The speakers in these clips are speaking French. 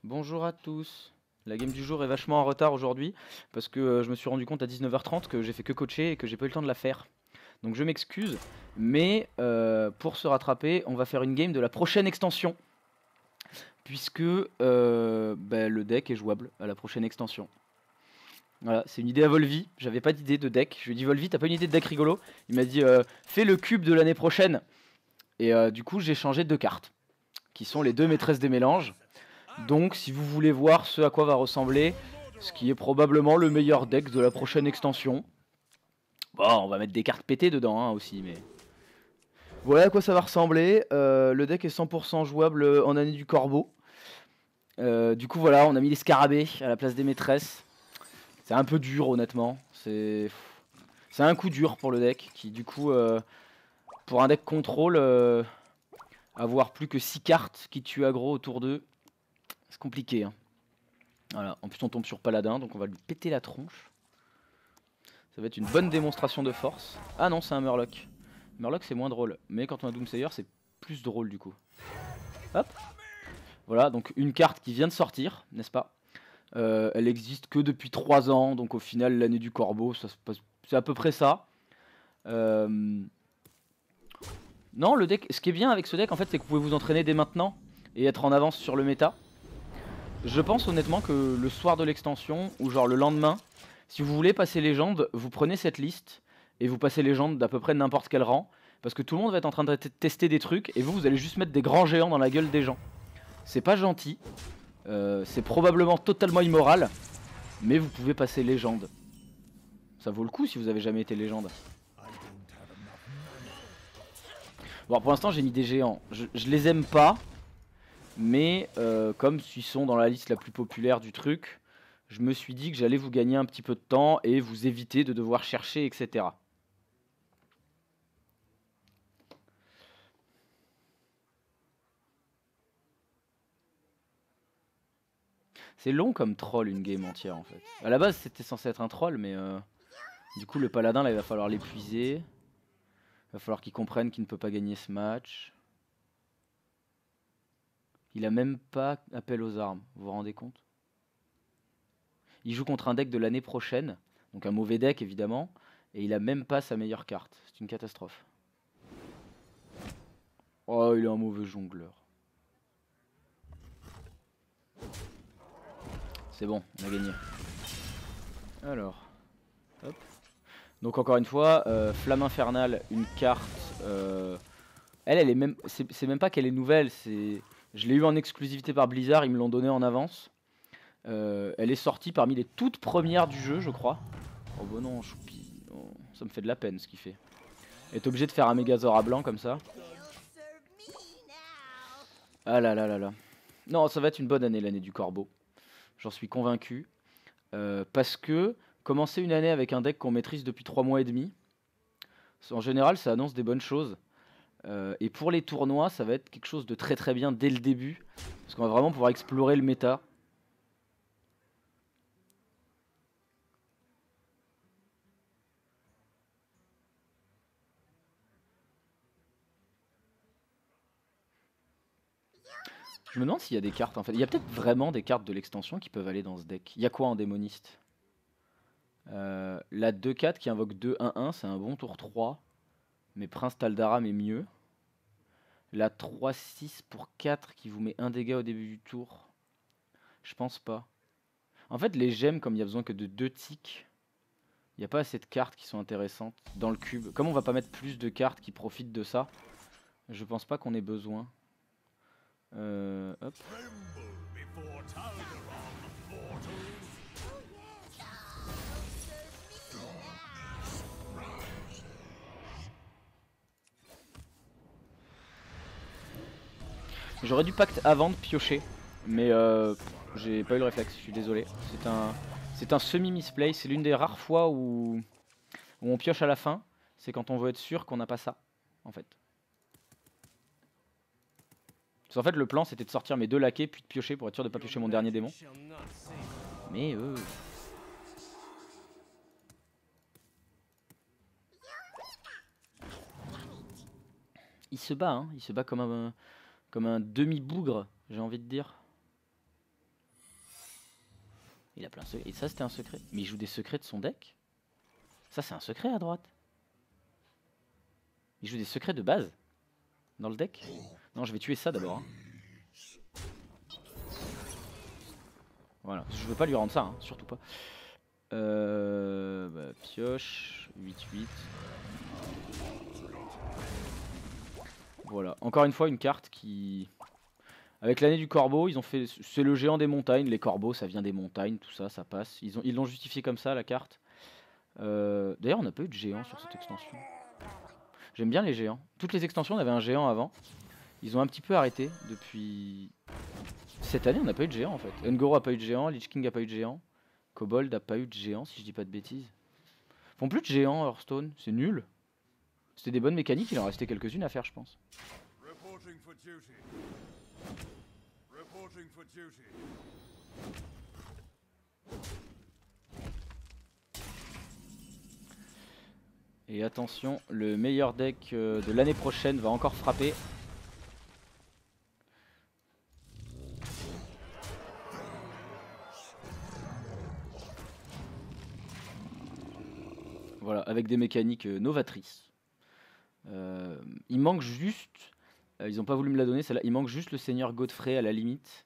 Bonjour à tous. La game du jour est vachement en retard aujourd'hui parce que je me suis rendu compte à 19h30 que j'ai fait que coacher et que j'ai pas eu le temps de la faire. Donc je m'excuse, mais pour se rattraper, on va faire une game de la prochaine extension puisque le deck est jouable à la prochaine extension. Voilà, c'est une idée à Volvi, j'avais pas d'idée de deck. Je lui ai dit Volvi, t'as pas une idée de deck rigolo? Il m'a dit fais le cube de l'année prochaine. Et du coup j'ai changé deux cartes, qui sont les deux maîtresses des mélanges. Donc si vous voulez voir ce à quoi va ressembler, ce qui est probablement le meilleur deck de la prochaine extension. Bon, on va mettre des cartes pétées dedans hein, aussi, mais... Voilà à quoi ça va ressembler. Le deck est 100% jouable en année du corbeau. Du coup voilà, on a mis les scarabées à la place des maîtresses. C'est un peu dur honnêtement. C'est un coup dur pour le deck, qui du coup, pour un deck contrôle, avoir plus que 6 cartes qui tuent aggro autour d'eux, c'est compliqué. Hein. Voilà. En plus on tombe sur Paladin, donc on va lui péter la tronche. Ça va être une bonne démonstration de force. Ah non, c'est un Murloc. Murloc c'est moins drôle, mais quand on a Doomsayer c'est plus drôle du coup. Hop. Voilà, donc une carte qui vient de sortir, n'est-ce pas? Elle existe que depuis 3 ans, donc au final l'année du corbeau, c'est à peu près ça. Non, le deck, ce qui est bien avec ce deck en fait, c'est que vous pouvez vous entraîner dès maintenant et être en avance sur le méta. Je pense honnêtement que le soir de l'extension, ou genre le lendemain, si vous voulez passer légende, vous prenez cette liste et vous passez légende d'à peu près n'importe quel rang. Parce que tout le monde va être en train de tester des trucs et vous allez juste mettre des grands géants dans la gueule des gens. C'est pas gentil, c'est probablement totalement immoral, mais vous pouvez passer légende. Ça vaut le coup si vous avez jamais été légende. Bon, pour l'instant j'ai mis des géants, je les aime pas. Mais comme ils sont dans la liste la plus populaire du truc, je me suis dit que j'allais vous gagner un petit peu de temps et vous éviter de devoir chercher, etc. C'est long comme troll une game entière en fait. À la base c'était censé être un troll mais du coup le paladin là il va falloir l'épuiser. Il va falloir qu'il comprenne qu'il ne peut pas gagner ce match. Il a même pas appel aux armes, vous vous rendez compte? Il joue contre un deck de l'année prochaine, donc un mauvais deck évidemment, et il a même pas sa meilleure carte. C'est une catastrophe. Oh il est un mauvais jongleur. C'est bon, on a gagné. Alors, hop. Donc encore une fois, Flamme Infernale, une carte. Elle est même, c'est même pas qu'elle est nouvelle. Je l'ai eu en exclusivité par Blizzard, ils me l'ont donné en avance. Elle est sortie parmi les toutes premières du jeu, je crois. Oh bah non, choupi, oh, ça me fait de la peine ce qu'il fait. Être obligé de faire un Mégazord à blanc comme ça. Ah là là là là. Non, ça va être une bonne année, l'année du corbeau. J'en suis convaincu. Parce que commencer une année avec un deck qu'on maîtrise depuis 3 mois et demi, en général ça annonce des bonnes choses. Et pour les tournois ça va être quelque chose de très très bien dès le début. Parce qu'on va vraiment pouvoir explorer le méta. Je me demande s'il y a des cartes en fait. Il y a peut-être vraiment des cartes de l'extension qui peuvent aller dans ce deck. Il y a quoi en démoniste? La 2-4 qui invoque 2-1-1, c'est un bon tour 3. Mais Prince Taldaram est mieux. La 3-6 pour 4 qui vous met 1 dégât au début du tour. Je pense pas. En fait, les gemmes, comme il y a besoin que de 2 ticks, il n'y a pas assez de cartes qui sont intéressantes dans le cube. Comme on va pas mettre plus de cartes qui profitent de ça, je pense pas qu'on ait besoin. Hop. J'aurais dû pacte avant de piocher, mais j'ai pas eu le réflexe, je suis désolé. C'est un semi-misplay, c'est l'une des rares fois où on pioche à la fin, c'est quand on veut être sûr qu'on n'a pas ça, en fait. Parce qu'en fait le plan c'était de sortir mes 2 laquais puis de piocher pour être sûr de pas piocher mon dernier démon. Mais il se bat, hein, il se bat comme un demi-bougre, j'ai envie de dire. Il a plein de secrets. Et ça, c'était un secret. Mais il joue des secrets de son deck. Ça, c'est un secret à droite. Il joue des secrets de base dans le deck. Non, je vais tuer ça d'abord. Hein. Voilà, je veux pas lui rendre ça, hein, surtout pas. Pioche, 8-8. Voilà, encore une fois une carte qui... Avec l'année du corbeau, ils ont fait... C'est le géant des montagnes, les corbeaux ça vient des montagnes, tout ça, ça passe. Ils l'ont justifié comme ça la carte. D'ailleurs on n'a pas eu de géant sur cette extension. J'aime bien les géants. Toutes les extensions on avait un géant avant. Ils ont un petit peu arrêté depuis... Cette année on n'a pas eu de géant en fait. Ungoro a pas eu de géant, Lich King a pas eu de géant. Kobold a pas eu de géant si je dis pas de bêtises. Ils font plus de géants Hearthstone, c'est nul. C'était des bonnes mécaniques, il en restait quelques-unes à faire je pense. Et attention, le meilleur deck de l'année prochaine va encore frapper. Voilà, avec des mécaniques novatrices. Il manque juste, ils n'ont pas voulu me la donner celle-là, il manque juste le Seigneur Godfrey à la limite.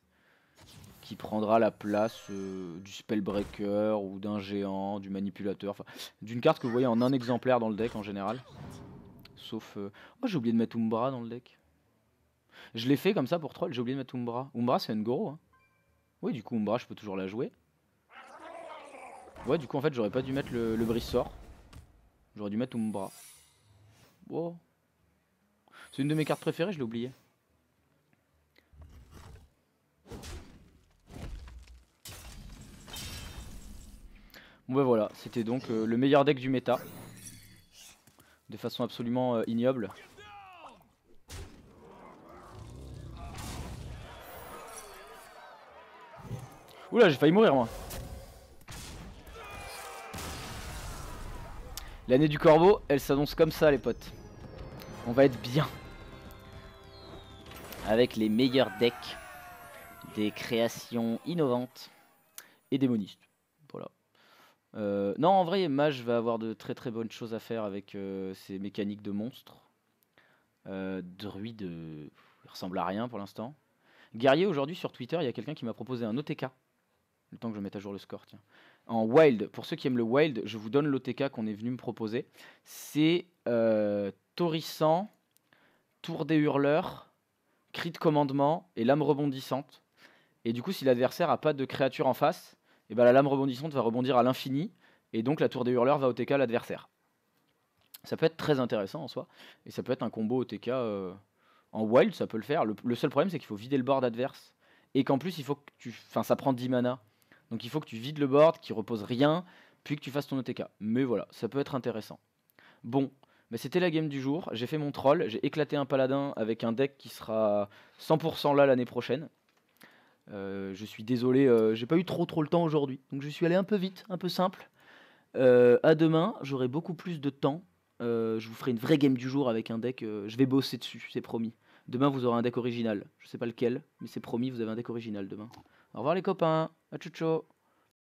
Qui prendra la place du Spellbreaker ou d'un géant, du manipulateur, enfin d'une carte que vous voyez en un exemplaire dans le deck en général. Sauf... Oh j'ai oublié de mettre Umbra dans le deck. Je l'ai fait comme ça pour troll, j'ai oublié de mettre Umbra. Umbra c'est Ungoro hein. Oui du coup Umbra je peux toujours la jouer. Ouais du coup en fait j'aurais pas dû mettre le brise-sort. J'aurais dû mettre Umbra. Wow. C'est une de mes cartes préférées, je l'ai oublié. Bon bah voilà, c'était donc le meilleur deck du méta. De façon absolument ignoble. Oula, j'ai failli mourir moi. L'année du corbeau, elle s'annonce comme ça les potes. On va être bien. Avec les meilleurs decks. Des créations innovantes. Et démonistes. Voilà. Non, en vrai, Mage va avoir de très très bonnes choses à faire avec ses mécaniques de monstres. Druide, il ressemble à rien pour l'instant. Guerrier, aujourd'hui sur Twitter, il y a quelqu'un qui m'a proposé un OTK. Le temps que je mette à jour le score, tiens. En Wild, pour ceux qui aiment le Wild, je vous donne l'OTK qu'on est venu me proposer. C'est Torrissant, Tour des Hurleurs, Cri de Commandement et Lame Rebondissante. Et du coup, si l'adversaire a pas de créature en face, et ben la Lame Rebondissante va rebondir à l'infini. Et donc la Tour des Hurleurs va OTK l'adversaire. Ça peut être très intéressant en soi. Et ça peut être un combo OTK en Wild, ça peut le faire. Le seul problème, c'est qu'il faut vider le board adverse. Et qu'en plus, il faut que tu... Enfin, ça prend 10 mana. Donc il faut que tu vides le board, qu'il repose rien, puis que tu fasses ton OTK. Mais voilà, ça peut être intéressant. Bon, mais c'était la game du jour. J'ai fait mon troll, j'ai éclaté un paladin avec un deck qui sera 100% là l'année prochaine. Je suis désolé, j'ai pas eu trop le temps aujourd'hui. Donc je suis allé un peu vite, un peu simple. À demain, j'aurai beaucoup plus de temps. Je vous ferai une vraie game du jour avec un deck. Je vais bosser dessus, c'est promis. Demain, vous aurez un deck original. Je sais pas lequel, mais c'est promis, vous avez un deck original demain. Au revoir les copains, à ciao ciao.